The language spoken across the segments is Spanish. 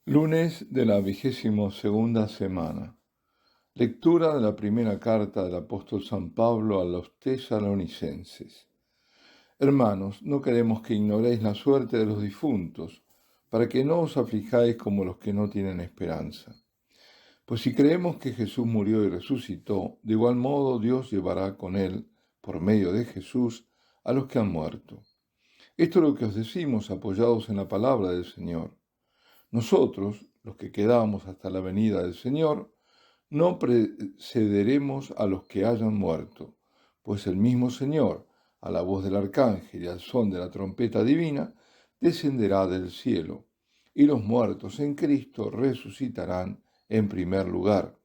Lunes de la 22ª semana. Lectura de la primera carta del apóstol San Pablo a los tesalonicenses. Hermanos, no queremos que ignoréis la suerte de los difuntos, para que no os aflijáis como los que no tienen esperanza. Pues si creemos que Jesús murió y resucitó, de igual modo Dios llevará con él, por medio de Jesús, a los que han muerto. Esto es lo que os decimos apoyados en la palabra del Señor. Nosotros, los que quedamos hasta la venida del Señor, no precederemos a los que hayan muerto, pues el mismo Señor, a la voz del arcángel y al son de la trompeta divina, descenderá del cielo, y los muertos en Cristo resucitarán en primer lugar.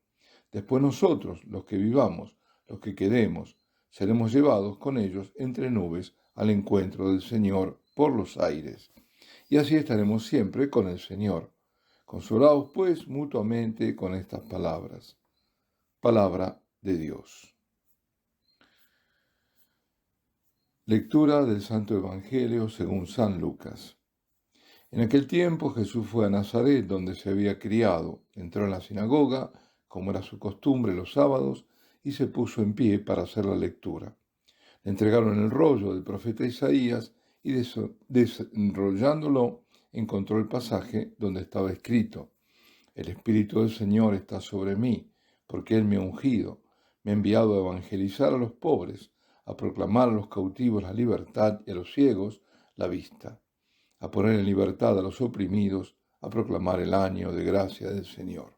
Después nosotros, los que vivamos, los que quedemos, seremos llevados con ellos entre nubes al encuentro del Señor por los aires. Y así estaremos siempre con el Señor. Consolaos, pues, mutuamente con estas palabras. Palabra de Dios. Lectura del Santo Evangelio según San Lucas. En aquel tiempo Jesús fue a Nazaret, donde se había criado. Entró en la sinagoga, como era su costumbre los sábados, y se puso en pie para hacer la lectura. Le entregaron el rollo del profeta Isaías, y desenrollándolo encontró el pasaje donde estaba escrito: El Espíritu del Señor está sobre mí, porque Él me ha ungido, me ha enviado a evangelizar a los pobres, a proclamar a los cautivos la libertad y a los ciegos la vista, a poner en libertad a los oprimidos, a proclamar el año de gracia del Señor.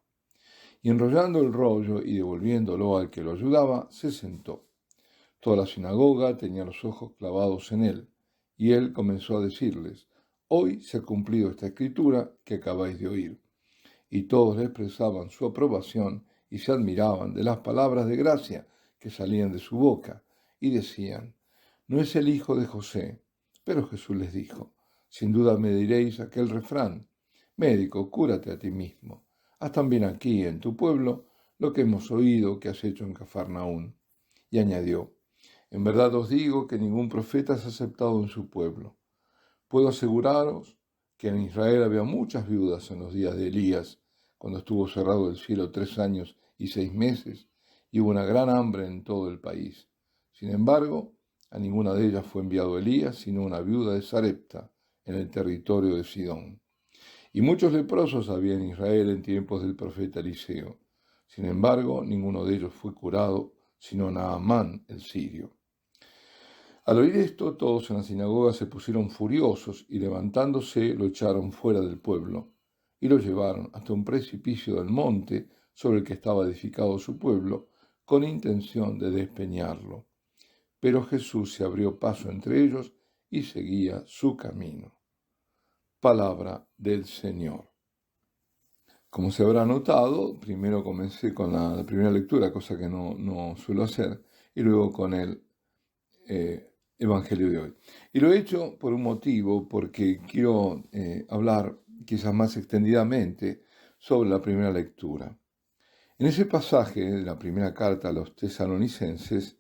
Y enrollando el rollo y devolviéndolo al que lo ayudaba, se sentó. Toda la sinagoga tenía los ojos clavados en él. Y él comenzó a decirles: Hoy se ha cumplido esta escritura que acabáis de oír. Y todos le expresaban su aprobación y se admiraban de las palabras de gracia que salían de su boca, y decían: No es el hijo de José. Pero Jesús les dijo: Sin duda me diréis aquel refrán: Médico, cúrate a ti mismo. Haz también aquí, en tu pueblo, lo que hemos oído que has hecho en Cafarnaún. Y añadió: En verdad os digo que ningún profeta es aceptado en su pueblo. Puedo aseguraros que en Israel había muchas viudas en los días de Elías, cuando estuvo cerrado el cielo 3 años y 6 meses, y hubo una gran hambre en todo el país. Sin embargo, a ninguna de ellas fue enviado Elías, sino una viuda de Sarepta, en el territorio de Sidón. Y muchos leprosos había en Israel en tiempos del profeta Eliseo. Sin embargo, ninguno de ellos fue curado, sino Naamán el sirio. Al oír esto, todos en la sinagoga se pusieron furiosos y levantándose lo echaron fuera del pueblo y lo llevaron hasta un precipicio del monte sobre el que estaba edificado su pueblo, con intención de despeñarlo. Pero Jesús se abrió paso entre ellos y seguía su camino. Palabra del Señor. Como se habrá notado, primero comencé con la primera lectura, cosa que no suelo hacer, y luego con el Evangelio de hoy. Y lo he hecho por un motivo, porque quiero hablar quizás más extendidamente sobre la primera lectura. En ese pasaje de la primera carta a los tesalonicenses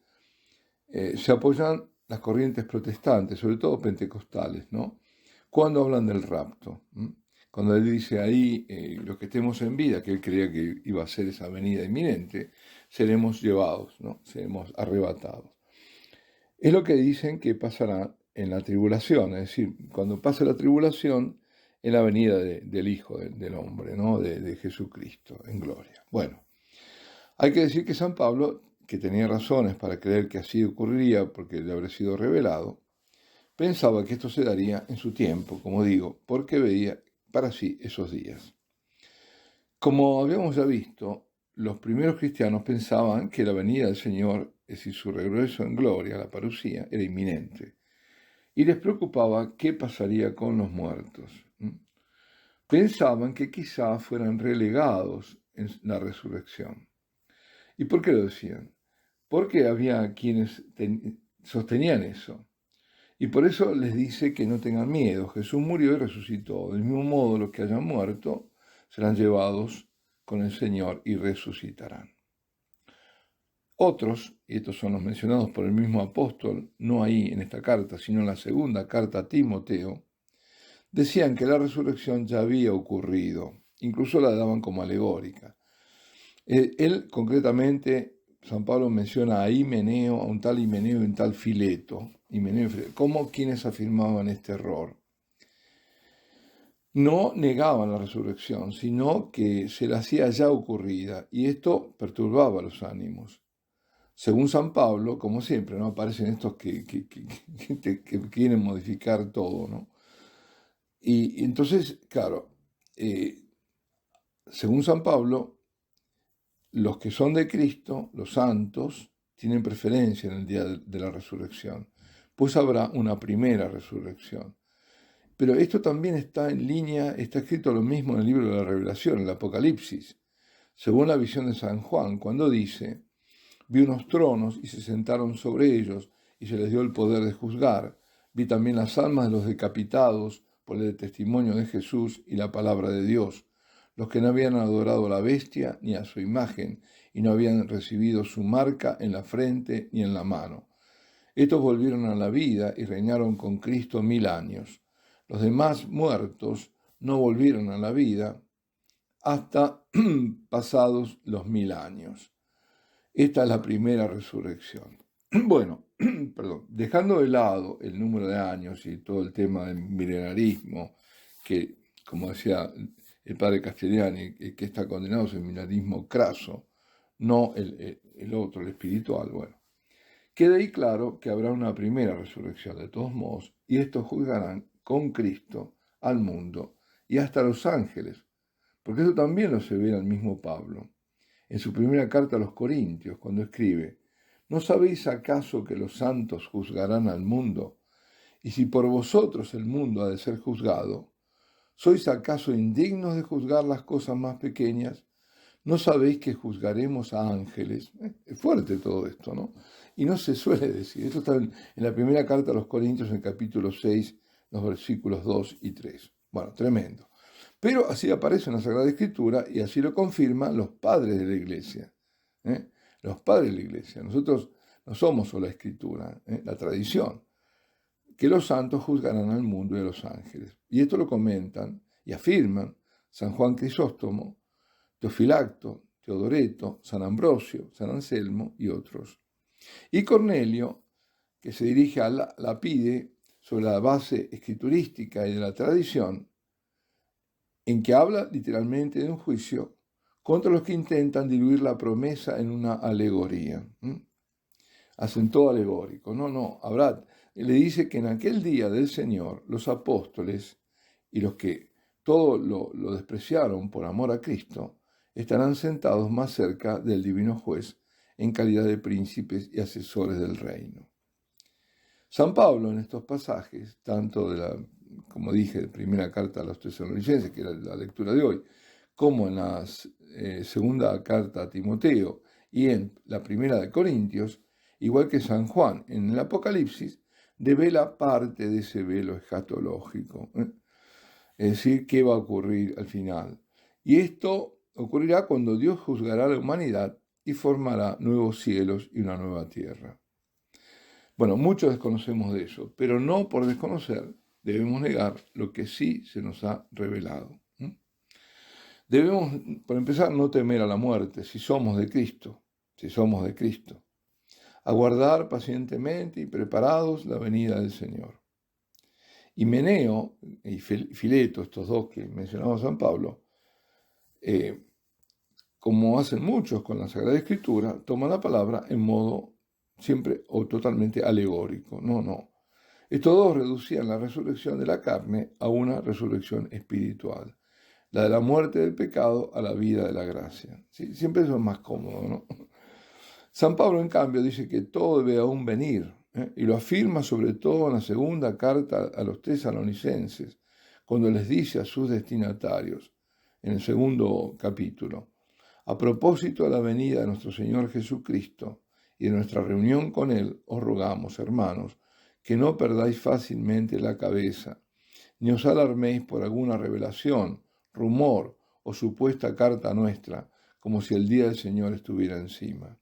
se apoyan las corrientes protestantes, sobre todo pentecostales, ¿no? Cuando hablan del rapto. Cuando él dice ahí, los que estemos en vida, que él creía que iba a ser esa venida inminente, seremos llevados, ¿no? Seremos arrebatados. Es lo que dicen que pasará en la tribulación, es decir, cuando pase la tribulación, en la venida del Hijo del Hombre, ¿no? de Jesucristo, en gloria. Bueno, hay que decir que San Pablo, que tenía razones para creer que así ocurriría porque le habría sido revelado, pensaba que esto se daría en su tiempo, como digo, porque veía para sí esos días. Como habíamos ya visto, los primeros cristianos pensaban que la venida del Señor, es decir, su regreso en gloria, la parusía, era inminente. Y les preocupaba qué pasaría con los muertos. Pensaban que quizá fueran relegados en la resurrección. ¿Y por qué lo decían? Porque había quienes sostenían eso. Y por eso les dice que no tengan miedo. Jesús murió y resucitó. Del mismo modo, los que hayan muerto serán llevados con el Señor y resucitarán. Otros, y estos son los mencionados por el mismo apóstol, no ahí en esta carta, sino en la segunda carta a Timoteo, decían que la resurrección ya había ocurrido. incluso la daban como alegórica. Él concretamente, San Pablo menciona a Himeneo, a un tal Himeneo y un tal Fileto. ¿Cómo quienes afirmaban este error? No negaban la resurrección, sino que se la hacía ya ocurrida, y esto perturbaba los ánimos. Según San Pablo, como siempre, ¿no? Aparecen estos que quieren modificar todo, ¿no? Y entonces, claro, según San Pablo, los que son de Cristo, los santos, tienen preferencia en el día de la resurrección, pues habrá una primera resurrección. Pero esto también está en línea, está escrito lo mismo en el libro de la Revelación, el Apocalipsis, según la visión de San Juan, cuando dice: vi unos tronos y se sentaron sobre ellos y se les dio el poder de juzgar. Vi también las almas de los decapitados por el testimonio de Jesús y la palabra de Dios, los que no habían adorado a la bestia ni a su imagen y no habían recibido su marca en la frente ni en la mano. Estos volvieron a la vida y reinaron con Cristo 1000 años. Los demás muertos no volvieron a la vida hasta pasados los 1000 años. Esta es la primera resurrección. Bueno, perdón, dejando de lado el número de años y todo el tema del milenarismo, que, como decía el padre Castellani, que está condenado es el milenarismo craso, no el otro, el espiritual. Bueno, queda ahí claro que habrá una primera resurrección de todos modos, y estos juzgarán con Cristo al mundo y hasta a los ángeles, porque eso también lo asevera el mismo Pablo en su primera carta a los Corintios, cuando escribe: ¿no sabéis acaso que los santos juzgarán al mundo? Y si por vosotros el mundo ha de ser juzgado, ¿sois acaso indignos de juzgar las cosas más pequeñas? ¿No sabéis que juzgaremos a ángeles? Es fuerte todo esto, ¿no? Y no se suele decir. Esto está en la primera carta a los Corintios, en el capítulo 6, los versículos 2 y 3. Bueno, tremendo. Pero así aparece en la Sagrada Escritura y así lo confirman los padres de la Iglesia. Los padres de la Iglesia. Nosotros no somos solo la Escritura, la tradición, que los santos juzgarán al mundo y a los ángeles. Y esto lo comentan y afirman San Juan Crisóstomo, Teofilacto, Teodoreto, San Ambrosio, San Anselmo y otros. Y Cornelio, que se dirige a la pide sobre la base escriturística y de la tradición, en que habla literalmente de un juicio contra los que intentan diluir la promesa en una alegoría. Hacen todo alegórico. No, le dice que en aquel día del Señor los apóstoles y los que todo lo despreciaron por amor a Cristo estarán sentados más cerca del divino juez en calidad de príncipes y asesores del reino. San Pablo en estos pasajes, tanto como dije, primera carta a los Tesalonicenses, que era la lectura de hoy, como en la segunda carta a Timoteo y en la primera de Corintios, igual que San Juan en el Apocalipsis, devela parte de ese velo escatológico. Es decir, qué va a ocurrir al final. Y esto ocurrirá cuando Dios juzgará a la humanidad y formará nuevos cielos y una nueva tierra. Bueno, muchos desconocemos de eso, pero no por desconocer debemos negar lo que sí se nos ha revelado. Debemos, por empezar, no temer a la muerte si somos de Cristo, aguardar pacientemente y preparados la venida del Señor. Himeneo y Fileto, estos dos que mencionaba San Pablo, como hacen muchos con la Sagrada Escritura, toman la palabra en modo siempre o totalmente alegórico. No. Estos dos reducían la resurrección de la carne a una resurrección espiritual, la de la muerte del pecado a la vida de la gracia. ¿Sí? Siempre eso es más cómodo, ¿no? San Pablo, en cambio, dice que todo debe aún venir, y lo afirma sobre todo en la segunda carta a los tesalonicenses, cuando les dice a sus destinatarios, en el segundo capítulo: a propósito de la venida de nuestro Señor Jesucristo y de nuestra reunión con Él, os rogamos, hermanos, que no perdáis fácilmente la cabeza, ni os alarméis por alguna revelación, rumor o supuesta carta nuestra, como si el día del Señor estuviera encima.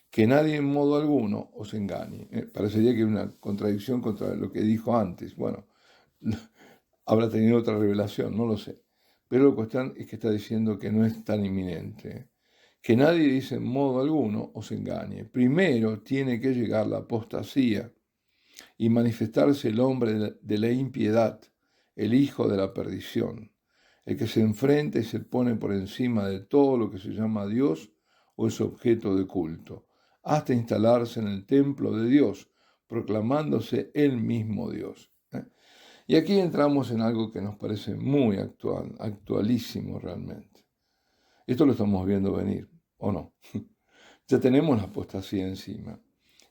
Que nadie en modo alguno os engañe. Parecería que hay una contradicción contra lo que dijo antes. Bueno, habrá tenido otra revelación, no lo sé. Pero la cuestión es que está diciendo que no es tan inminente, que nadie dice en modo alguno os engañe. Primero tiene que llegar la apostasía y manifestarse el hombre de la impiedad, el hijo de la perdición, el que se enfrenta y se pone por encima de todo lo que se llama Dios o es objeto de culto, hasta instalarse en el templo de Dios, proclamándose él mismo Dios. Y aquí entramos en algo que nos parece muy actual, actualísimo realmente. Esto lo estamos viendo venir, ¿o no? Ya tenemos la apostasía encima.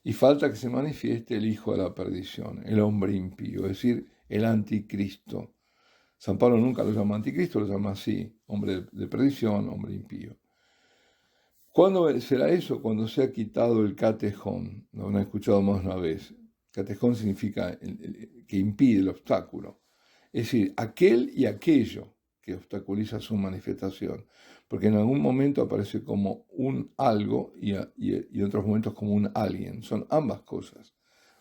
Y falta que se manifieste el hijo de la perdición, el hombre impío, es decir, el anticristo. San Pablo nunca lo llama anticristo, lo llama así, hombre de perdición, hombre impío. ¿Cuándo será eso? Cuando se ha quitado el catejón. Lo habrán escuchado más de una vez. Catejón significa que impide el obstáculo. Es decir, aquel y aquello que obstaculiza su manifestación. Porque en algún momento aparece como un algo y en otros momentos como un alguien. Son ambas cosas.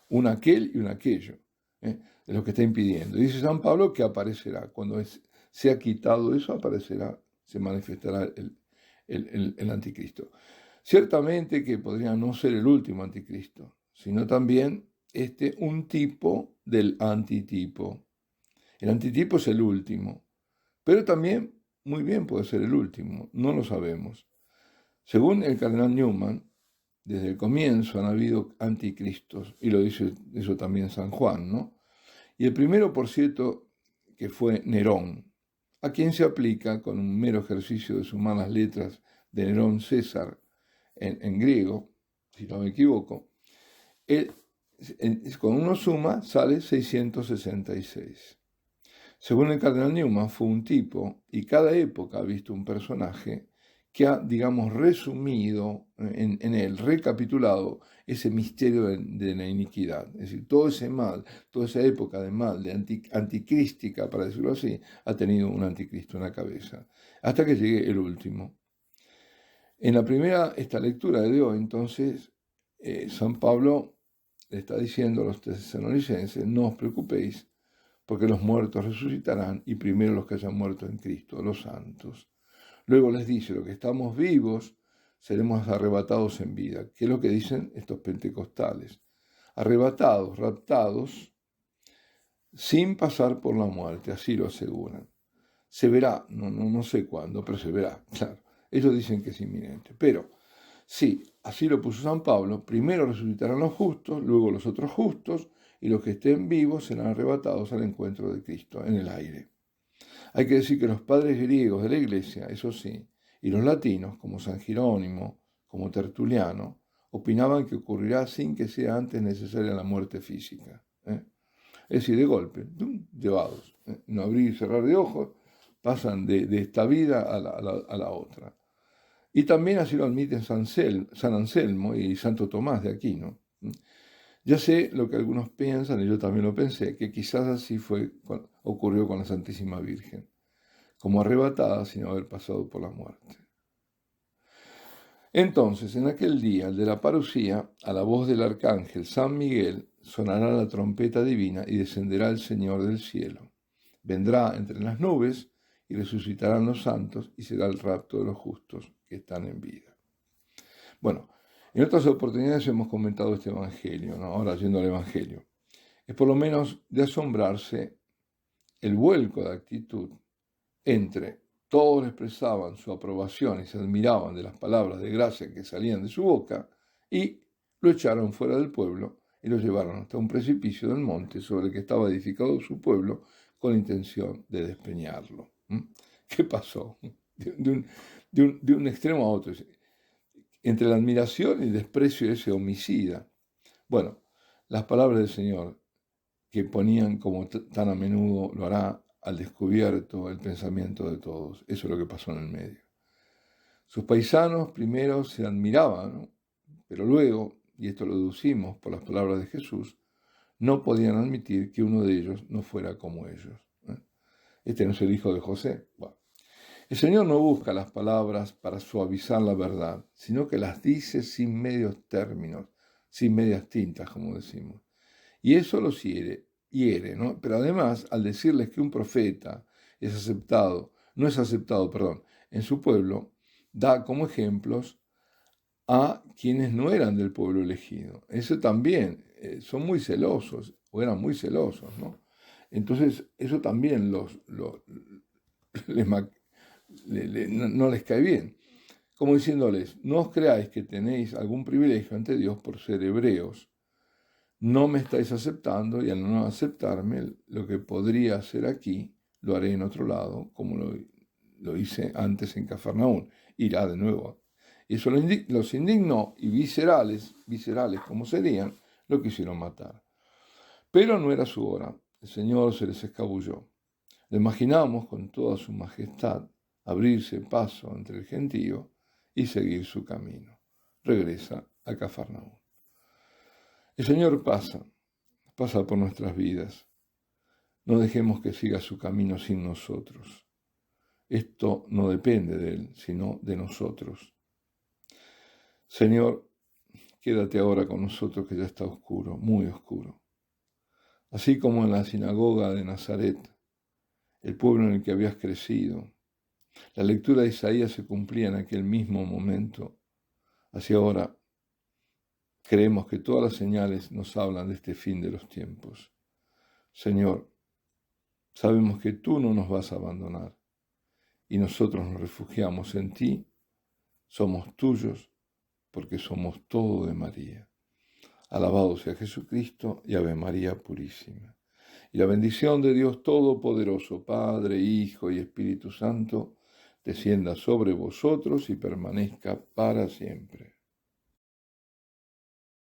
Un aquel y un aquello. Es lo que está impidiendo. Dice San Pablo que aparecerá. Cuando se ha quitado eso, aparecerá, se manifestará el anticristo. Ciertamente que podría no ser el último anticristo, sino también un tipo del antitipo. El antitipo es el último, pero también muy bien puede ser el último, no lo sabemos. Según el cardenal Newman, desde el comienzo han habido anticristos, y lo dice eso también San Juan, ¿no? Y el primero, por cierto, que fue Nerón, a quien se aplica, con un mero ejercicio de sumar las letras de Nerón César en griego, si no me equivoco, cuando uno suma sale 666. Según el cardenal Newman, fue un tipo, y cada época ha visto un personaje que ha, digamos, resumido en él, recapitulado ese misterio de la iniquidad. Es decir, todo ese mal, toda esa época de mal, de anticrística, para decirlo así, ha tenido un anticristo en la cabeza, hasta que llegue el último. En la primera, esta lectura de hoy, entonces, San Pablo le está diciendo a los tesalonicenses, no os preocupéis, porque los muertos resucitarán, y primero los que hayan muerto en Cristo, los santos. Luego les dice, los que estamos vivos seremos arrebatados en vida, que es lo que dicen estos pentecostales. Arrebatados, raptados, sin pasar por la muerte, así lo aseguran. Se verá, no sé cuándo, pero se verá, claro. Ellos dicen que es inminente. Pero, sí, así lo puso San Pablo, primero resucitarán los justos, luego los otros justos, y los que estén vivos serán arrebatados al encuentro de Cristo en el aire. Hay que decir que los padres griegos de la Iglesia, eso sí, y los latinos, como San Jerónimo, como Tertuliano, opinaban que ocurrirá sin que sea antes necesaria la muerte física. Es decir, de golpe, llevados, no abrir y cerrar de ojos, pasan de esta vida a la otra. Y también así lo admiten San Anselmo y Santo Tomás de Aquino. Ya sé lo que algunos piensan, y yo también lo pensé, que quizás así ocurrió con la Santísima Virgen, como arrebatada sin haber pasado por la muerte. Entonces, en aquel día, el de la parucía, a la voz del arcángel San Miguel, sonará la trompeta divina y descenderá el Señor del cielo. Vendrá entre las nubes y resucitarán los santos y será el rapto de los justos que están en vida. Bueno, en otras oportunidades hemos comentado este evangelio, ¿no? Ahora yendo al evangelio. Es por lo menos de asombrarse el vuelco de actitud entre todos expresaban su aprobación y se admiraban de las palabras de gracia que salían de su boca, y lo echaron fuera del pueblo y lo llevaron hasta un precipicio del monte sobre el que estaba edificado su pueblo con intención de despeñarlo. ¿Qué pasó? De un extremo a otro, entre la admiración y el desprecio de ese homicida. Bueno, las palabras del Señor, que ponían como tan a menudo lo hará al descubierto el pensamiento de todos. Eso es lo que pasó en el medio. Sus paisanos primero se admiraban, ¿no? Pero luego, y esto lo deducimos por las palabras de Jesús, no podían admitir que uno de ellos no fuera como ellos. Este no es el hijo de José. Bueno, el Señor no busca las palabras para suavizar la verdad, sino que las dice sin medios términos, sin medias tintas, como decimos. Y eso los hiere, ¿no? Pero además, al decirles que un profeta es aceptado no es aceptado, perdón, en su pueblo, da como ejemplos a quienes no eran del pueblo elegido. Eso también, son muy celosos, o eran muy celosos, ¿no? Entonces, eso también no les cae bien. Como diciéndoles, no os creáis que tenéis algún privilegio ante Dios por ser hebreos. No me estáis aceptando, y al no aceptarme, lo que podría hacer aquí, lo haré en otro lado, como lo hice antes en Cafarnaún. Irá de nuevo. Y eso los indignó, y viscerales como serían, lo quisieron matar. Pero no era su hora. El Señor se les escabulló. Lo imaginamos con toda su majestad abrirse paso entre el gentío y seguir su camino. Regresa a Cafarnaún. El Señor pasa por nuestras vidas. No dejemos que siga su camino sin nosotros. Esto no depende de Él, sino de nosotros. Señor, quédate ahora con nosotros que ya está oscuro, muy oscuro. Así como en la sinagoga de Nazaret, el pueblo en el que habías crecido, la lectura de Isaías se cumplía en aquel mismo momento. Así ahora creemos que todas las señales nos hablan de este fin de los tiempos. Señor, sabemos que tú no nos vas a abandonar y nosotros nos refugiamos en ti. Somos tuyos porque somos todo de María. Alabado sea Jesucristo y Ave María Purísima. Y la bendición de Dios Todopoderoso, Padre, Hijo y Espíritu Santo, descienda sobre vosotros y permanezca para siempre.